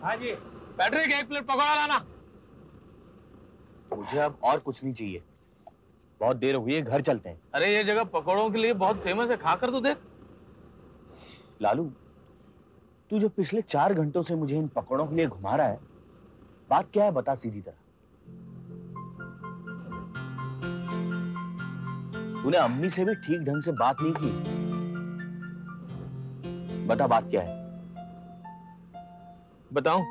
हाँ जी। Patrick, 1 plate pakora लाना। मुझे अब और कुछ नहीं चाहिए, बहुत देर हुई है, घर चलते हैं। अरे ये जगह पकौड़ों के लिए बहुत फेमस है, खाकर तो देख। लालू, तू जो पिछले 4 घंटों से मुझे इन पकौड़ों के लिए घुमा रहा है, बात क्या है बता सीधी तरह। तूने अम्मी से भी ठीक ढंग से बात नहीं की, बता बात क्या है। बताऊं?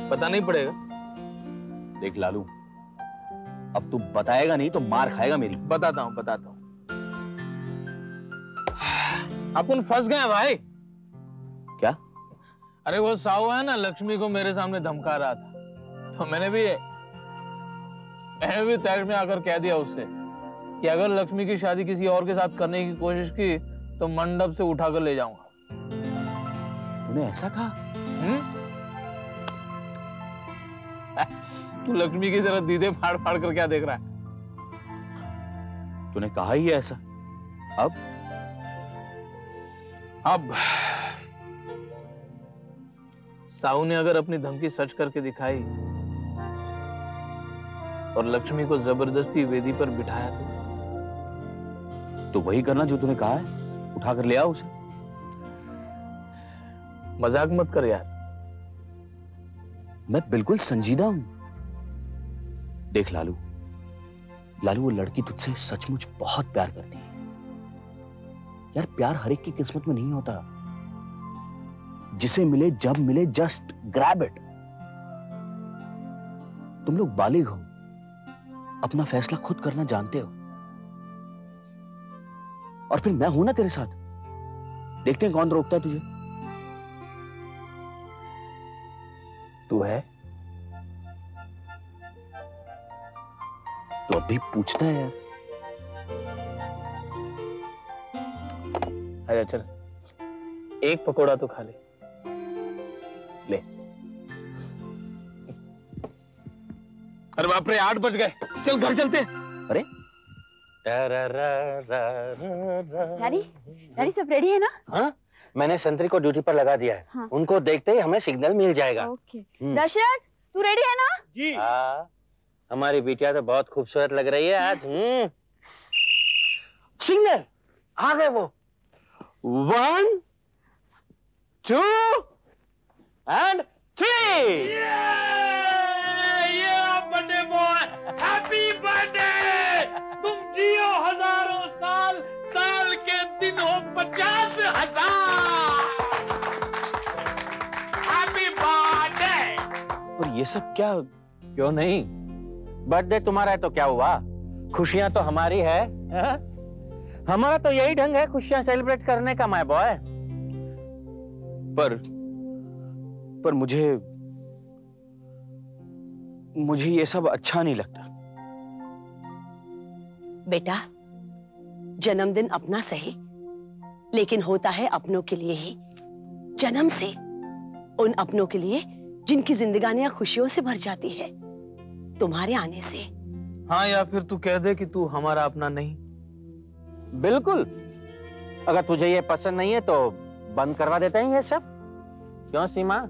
पता नहीं पड़ेगा। देख लालू, अब तू बताएगा नहीं तो मार खाएगा मेरी। बताता हूं। अपन फंस गए भाई। क्या? अरे वो साहू है ना, लक्ष्मी को मेरे सामने धमका रहा था, तो मैंने भी तैश में आकर कह दिया उससे कि अगर लक्ष्मी की शादी किसी और के साथ करने की कोशिश की तो मंडप से उठाकर ले जाऊंगा। तूने ऐसा कहा? तू लक्ष्मी की तरह दीदे फाड़ फाड़ कर क्या देख रहा है? तूने कहा ही है ऐसा। अब साहू ने अगर अपनी धमकी सच करके दिखाई और लक्ष्मी को जबरदस्ती वेदी पर बिठाया तो वही करना जो तूने कहा है, उठाकर ले आओ उसे। मजाक मत कर यार। मैं बिल्कुल संजीदा हूं। देख लालू, वो लड़की तुझसे सचमुच बहुत प्यार करती है यार। प्यार हर एक की किस्मत में नहीं होता। जिसे मिले जब मिले, जस्ट ग्रैब इट। तुम लोग बालिग हो, अपना फैसला खुद करना जानते हो। और फिर मैं हूं ना तेरे साथ, देखते हैं कौन रोकता है तुझे। तू है तो अभी पूछता है यार। आजा चल, एक पकोड़ा तो खा ले। अरे बाप रे, 8 बज गए, चल घर चलते हैं। अरे डैडी सब रेडी है ना? हाँ, मैंने संतरी को ड्यूटी पर लगा दिया है। हाँ। उनको देखते ही हमें सिग्नल मिल जाएगा। ओके। दशरथ, तू रेडी है ना? जी। हाँ, हमारी बिटिया तो बहुत खूबसूरत लग रही है आज। सिग्नल आ गए वो। 1 2 and 3। Birthday boy, happy birthday. तुम जियो हजारों साल, साल के दिन हो 50,000। Happy birthday. पर ये सब क्या? क्यों नहीं, बर्थडे तुम्हारा है तो क्या हुआ, खुशियां तो हमारी है। हमारा तो यही ढंग है खुशियां सेलिब्रेट करने का माय बॉय। पर मुझे ये सब अच्छा नहीं लगता। बेटा, जन्मदिन अपना सही, लेकिन होता है अपनों के लिए ही। जन्म से उन अपनों के लिए जिनकी जिंदगानियां खुशियों से भर जाती है, तुम्हारे आने से। हाँ, या फिर तू कह दे कि तू हमारा अपना नहीं। बिल्कुल, अगर तुझे ये पसंद नहीं है तो बंद करवा देते हैं ये सब। क्यों सीमा?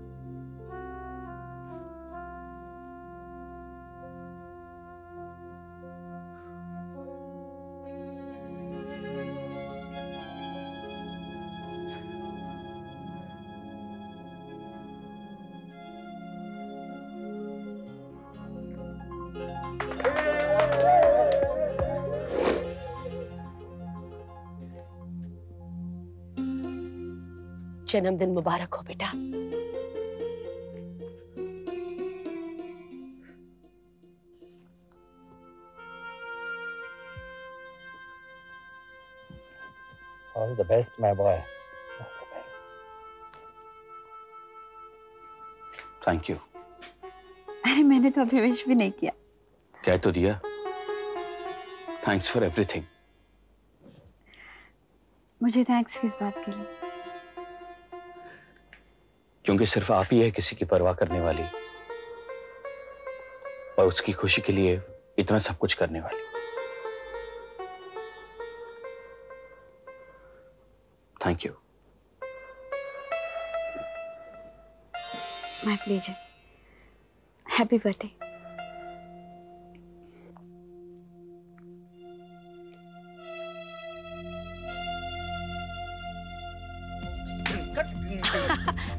जन्मदिन मुबारक हो बेटा। All the best, my boy. All the best. Thank you. अरे मैंने तो अभी विश भी नहीं किया। कह तो दिया। Thanks for everything. मुझे थैंक्स किस बात के लिए? क्योंकि सिर्फ आप ही है किसी की परवाह करने वाली और उसकी खुशी के लिए इतना सब कुछ करने वाली। Thank you. My pleasure. Happy birthday.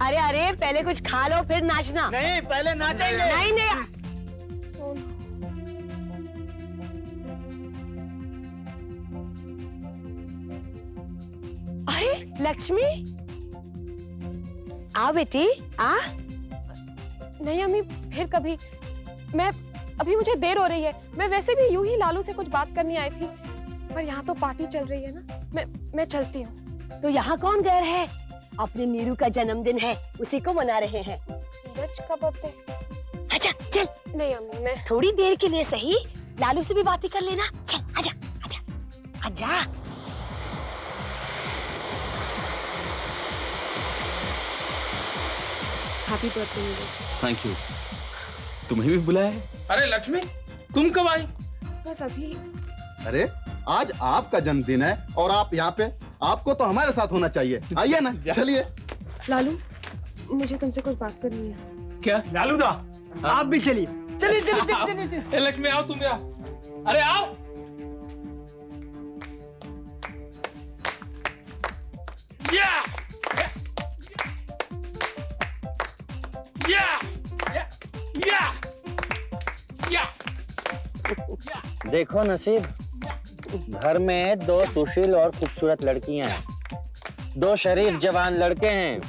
अरे अरे पहले कुछ खा लो फिर नाचना। नहीं, पहले नाचेंगे। नहीं नहीं। अरे लक्ष्मी, आ बेटी आ। नहीं अम्मी, फिर कभी। अभी मुझे देर हो रही है। मैं वैसे भी यूं ही लालू से कुछ बात करनी आई थी, पर यहाँ तो पार्टी चल रही है ना। मैं चलती हूँ। तो यहाँ कौन गैर है? अपने नीरू का जन्मदिन है, उसी को मना रहे हैं। नीरज का बर्थडे। अच्छा चल। नहीं अम्मी, मैं थोड़ी देर के लिए सही, लालू से भी बातें कर लेना। चल आजा आजा आजा। Happy birthday Neeraj. Thank you. तुम्हें भी बुलाया है? अरे लक्ष्मी, तुम कब आई? बस अभी। अरे आज आपका जन्मदिन है और आप यहाँ पे, आपको तो हमारे साथ होना चाहिए। आइए ना, चलिए। लालू, मुझे तुमसे कुछ बात करनी है। क्या? लालू दा, आप भी चलिए। चलिए चलिए चलिए चलिए। लक्ष्मी आओ, तुम आओ। अरे आओ। या या या या। देखो नसीब, घर में 2 सुशील और खूबसूरत लड़कियां हैं, 2 शरीफ जवान लड़के हैं,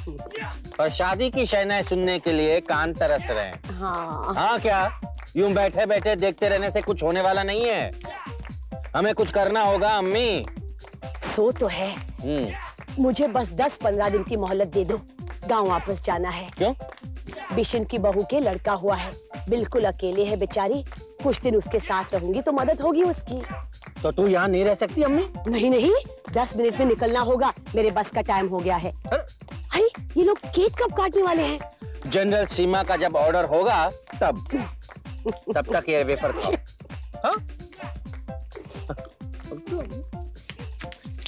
और शादी की शहनाई सुनने के लिए कान तरस रहे हैं। हाँ क्या? यूं बैठे बैठे देखते रहने से कुछ होने वाला नहीं है। हमें कुछ करना होगा अम्मी। सो तो है। मुझे बस 10-15 दिन की मोहलत दे दो, गांव वापस जाना है। क्यों? बिशन की बहू के लड़का हुआ है, बिल्कुल अकेले है बेचारी। कुछ दिन उसके साथ रहूंगी तो मदद होगी उसकी। तो तू यहाँ नहीं रह सकती अम्मी? नहीं नहीं, 10 मिनट में निकलना होगा, मेरे बस का टाइम हो गया है। अरे ये लोग केक कब काटने वाले हैं? जनरल सीमा का जब ऑर्डर होगा तब तक ये वेफर खाओ। हाँ?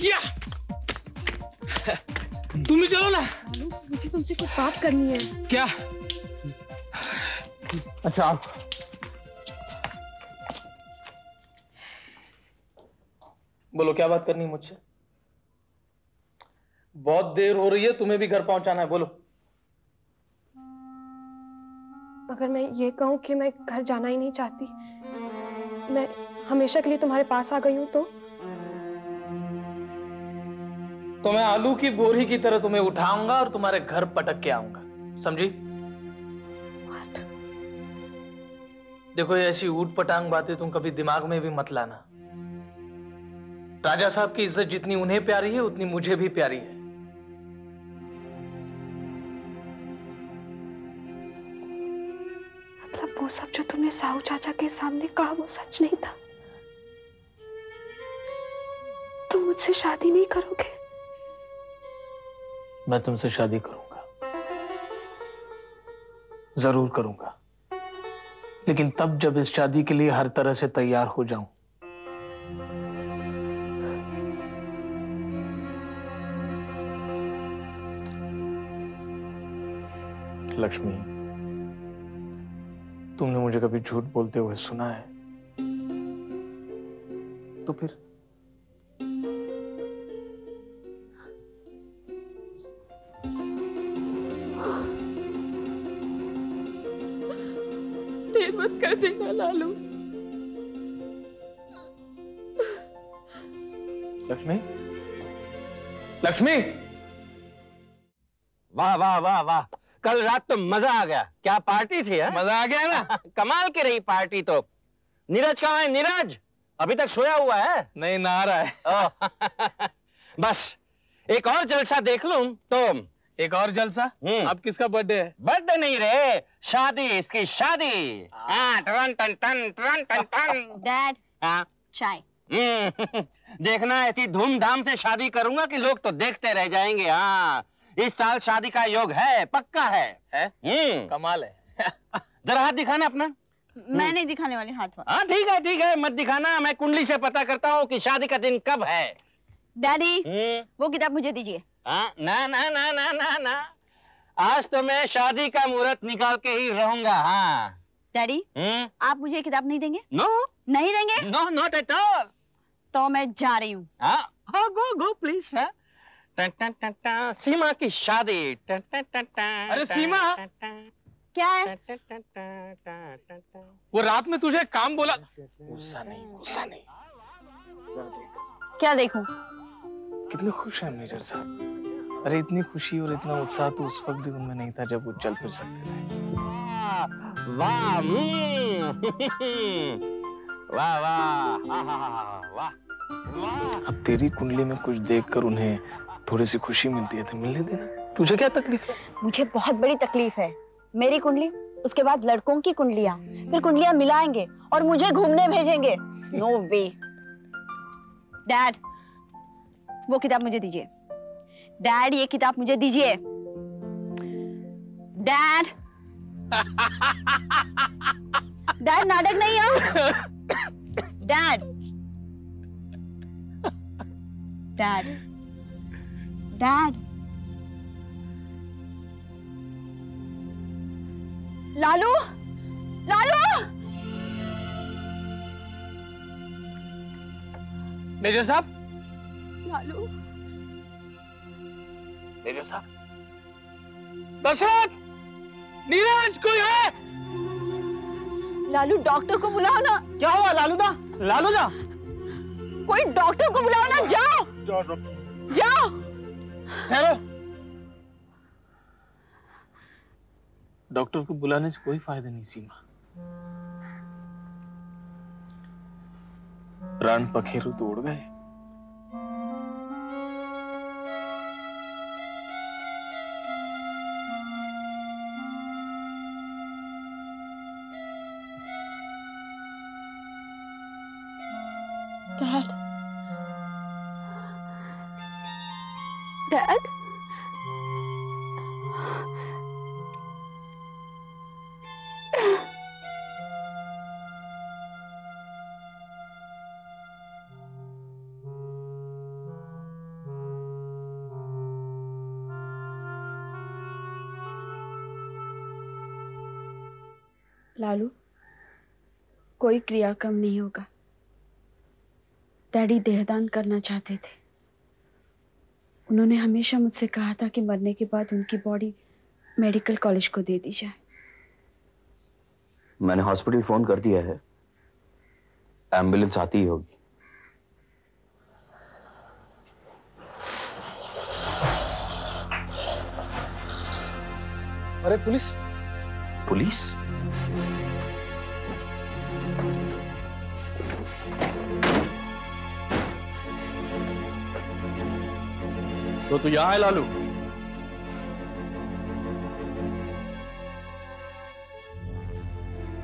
या तुम भी चलो ना। मुझे तुमसे कुछ बात करनी है। क्या? अच्छा आप बोलो, क्या बात करनी है मुझसे? बहुत देर हो रही है, तुम्हें भी घर पहुंचाना है। बोलो। अगर मैं ये कहूं कि मैं घर जाना ही नहीं चाहती, मैं हमेशा के लिए तुम्हारे पास आ गई हूं, तो मैं आलू की बोरी की तरह तुम्हें उठाऊंगा और तुम्हारे घर पटक के आऊंगा, समझी? देखो, ये ऐसी ऊट पटांग बातें तुम कभी दिमाग में भी मत लाना। राजा साहब की इज्जत जितनी उन्हें प्यारी है, उतनी मुझे भी प्यारी है। मतलब वो सब जो तुमने साहू चाचा के सामने कहा वो सच नहीं था? तुम मुझसे शादी नहीं करोगे? मैं तुमसे शादी करूंगा, जरूर करूंगा, लेकिन तब जब इस शादी के लिए हर तरह से तैयार हो जाऊं। लक्ष्मी, तुमने मुझे कभी झूठ बोलते हुए सुना है? तो फिर देर मत कर देना लालू। लक्ष्मी, लक्ष्मी। वाह वाह वाह वाह, कल रात तो मजा आ गया। क्या पार्टी थी? है? मजा आ गया ना? कमाल की रही पार्टी तो। नीरज कहाँ है? नीरज अभी तक सोया हुआ है? नहीं, नहा रहा है। बस एक और जलसा देख लूं तो। एक और जलसा? अब किसका बर्थडे है? बर्थडे नहीं रे, शादी, इसकी शादी। टन टन टन टन टन टन। डैड, चाय। देखना, ऐसी धूमधाम से शादी करूंगा कि लोग तो देखते रह जाएंगे। हाँ, इस साल शादी का योग है, पक्का है? कमाल है। जरा हाथ दिखाना अपना। मैं नहीं दिखाने वाली हाथ। हाँ ठीक है, मत दिखाना। मैं कुंडली से पता करता हूँ कि शादी का दिन कब है। डैडी, वो किताब मुझे दीजिए। ना ना ना ना ना ना, आज तो मैं शादी का मुहूर्त निकाल के ही रहूंगा। हाँ डैडी, आप मुझे ये किताब नहीं देंगे? नो नहीं देंगे? No not at all. तो मैं जा रही हूँ। गो गो प्लीज। सीमा की शादी। अरे सीमा, क्या है? वो रात में तुझे काम बोला। गुस्सा नहीं। क्या देखूं? कितने खुश हैं मेजर साहब। अरे इतनी खुशी और इतना उत्साह तो उस वक्त भी उनमें नहीं था जब वो चल फिर सकते थे। वाह वाह वाह। अब तेरी कुंडली में कुछ देखकर उन्हें थोड़ी सी खुशी मिलती है तो मिलने देना। तुझे क्या तकलीफ है? मुझे बहुत बड़ी तकलीफ है। मेरी कुंडली, उसके बाद लड़कों की कुंडलियां, फिर कुंडलियां मिलाएंगे और मुझे घूमने भेजेंगे। नो वे। डैड, वो किताब मुझे दीजिए। डैड, ये किताब मुझे दीजिए। डैड, डैड नाटक नहीं है। Dad, dad, dad. Lalu, Lalu. Major साहब, लालू। मेजर साहब। दशरथ, नीरज, कोई है? लालू, डॉक्टर को बुलाओ ना। क्या हुआ लालूदा? लालूदा, कोई डॉक्टर को बुलाओ ना। जाओ जाओ। ठहरो। डॉक्टर को बुलाने से कोई फायदा नहीं सीमा। प्राण पखेरु तो उड़ गए। Dad, dad. लालू, कोई क्रियाक्रम नहीं होगा। डैडी देहदान करना चाहते थे। उन्होंने हमेशा मुझसे कहा था कि मरने के बाद उनकी बॉडी मेडिकल कॉलेज को दे दी जाए। मैंने हॉस्पिटल फोन कर दिया है, एम्बुलेंस आती ही होगी। अरे पुलिस! पुलिस? तो तू यहां है लालू?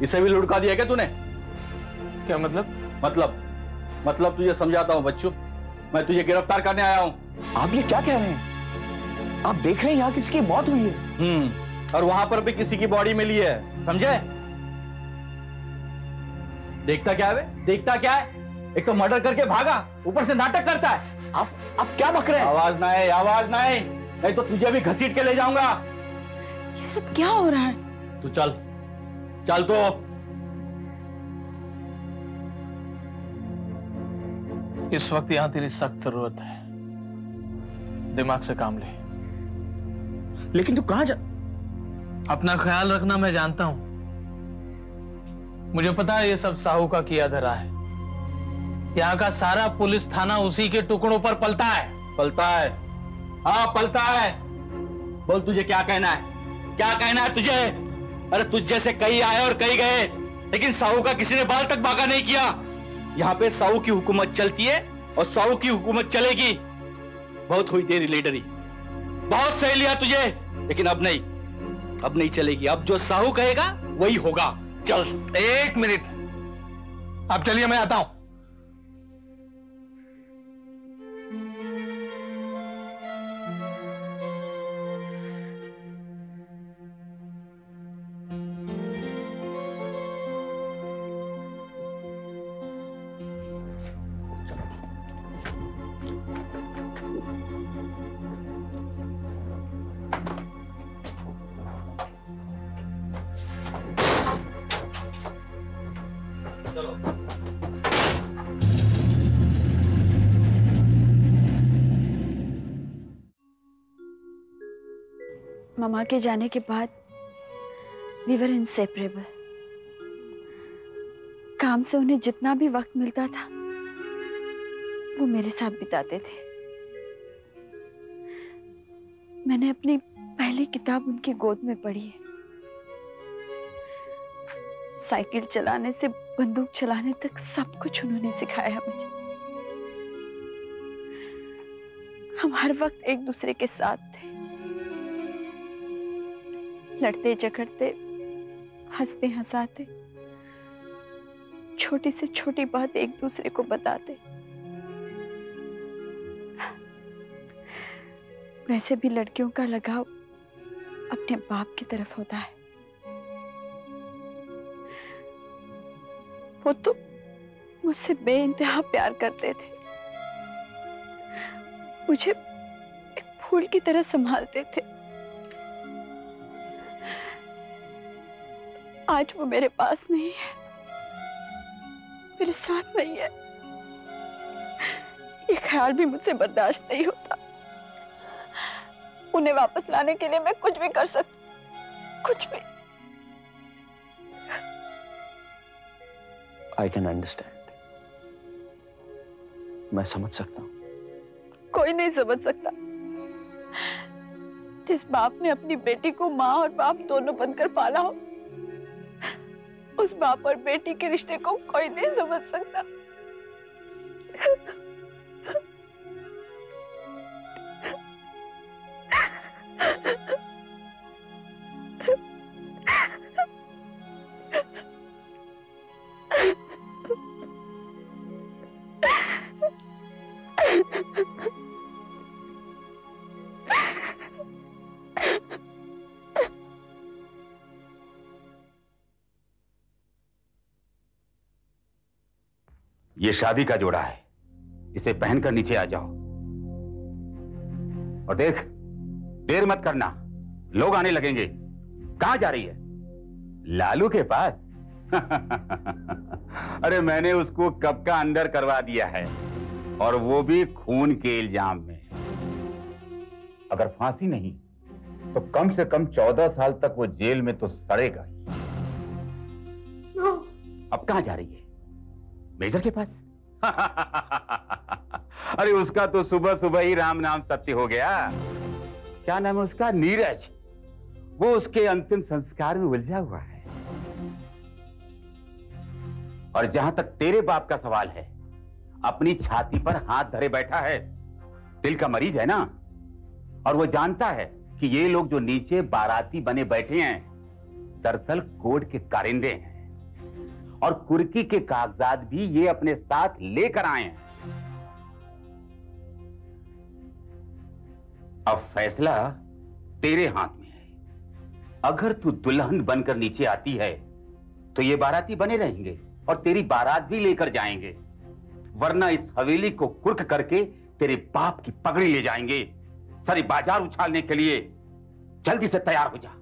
इसे भी लुढ़का दिया क्या तूने? क्या मतलब? मतलब तुझे समझाता हूं बच्चों, मैं तुझे गिरफ्तार करने आया हूं। आप ये क्या कह रहे हैं? आप देख रहे हैं यहाँ किसी की मौत हुई है। और वहां पर भी किसी की बॉडी मिली है, समझे? देखता क्या है? देखता क्या है? एक तो मर्डर करके भागा, ऊपर से नाटक करता है। आप क्या बक रहे हैं? आवाज ना है, आवाज ना है, नहीं तो तुझे भी घसीट के ले जाऊंगा। ये सब क्या हो रहा है? तू चल तो। इस वक्त यहां तेरी सख्त जरूरत है। दिमाग से काम ले। लेकिन तू कहां जा? अपना ख्याल रखना, मैं जानता हूं। मुझे पता है ये सब साहू का किया धरा है। यहाँ का सारा पुलिस थाना उसी के टुकड़ों पर पलता है। हाँ पलता है। बोल तुझे क्या कहना है? क्या कहना है तुझे? अरे तुझ जैसे कई आए और कई गए, लेकिन साहू का किसी ने बाल तक बाका नहीं किया। यहाँ पे साहू की हुकूमत चलती है और साहू की हुकूमत चलेगी। बहुत हुई तेरी लीडरी, बहुत सह लिया तुझे, लेकिन अब नहीं चलेगी। अब जो साहू कहेगा वही होगा। चल। एक मिनट, आप चलिए, मैं आता हूं। मामा के जाने के बाद वी वर इनसेपरेबल। काम से उन्हें जितना भी वक्त मिलता था वो मेरे साथ बिताते थे। मैंने अपनी पहली किताब उनकी गोद में पढ़ी है। साइकिल चलाने से बंदूक चलाने तक सब कुछ उन्होंने सिखाया मुझे। हम हर वक्त एक दूसरे के साथ थे, लड़ते झगड़ते, हंसते हंसाते, छोटी से छोटी बात एक दूसरे को बताते। वैसे भी लड़कियों का लगाव अपने बाप की तरफ होता है। वो तो मुझसे बेइंतहा प्यार करते थे, मुझे एक फूल की तरह संभालते थे। आज वो मेरे पास नहीं है, मेरे साथ नहीं है। ये ख्याल भी मुझसे बर्दाश्त नहीं होता। उन्हें वापस लाने के लिए मैं कुछ भी कर सकती, कुछ भी। I can understand. मैं समझ सकता हूँ। कोई नहीं समझ सकता। जिस बाप ने अपनी बेटी को माँ और बाप दोनों बनकर पाला हो, उस बाप और बेटी के रिश्ते को कोई नहीं समझ सकता। ये शादी का जोड़ा है, इसे पहनकर नीचे आ जाओ। और देख, देर मत करना, लोग आने लगेंगे। कहां जा रही है? लालू के पास? अरे मैंने उसको कब का अंदर करवा दिया है, और वो भी खून के इल्जाम में। अगर फांसी नहीं तो कम से कम 14 साल तक वो जेल में तो सड़ेगा। अब कहां जा रही है? मेजर के पास? अरे उसका तो सुबह सुबह ही राम नाम सत्य हो गया। क्या नाम है उसका? नीरज। वो उसके अंतिम संस्कार में उलझा हुआ है। और जहां तक तेरे बाप का सवाल है, अपनी छाती पर हाथ धरे बैठा है। दिल का मरीज है ना, और वो जानता है कि ये लोग जो नीचे बाराती बने बैठे हैं, दरअसल कोर्ट के कारिंदे हैं, और कुर्की के कागजात भी ये अपने साथ लेकर आए हैं। अब फैसला तेरे हाथ में है। अगर तू दुल्हन बनकर नीचे आती है तो ये बाराती बने रहेंगे और तेरी बारात भी लेकर जाएंगे, वरना इस हवेली को कुर्क करके तेरे बाप की पगड़ी ले जाएंगे। सारी बाजार उछालने के लिए जल्दी से तैयार हो जा।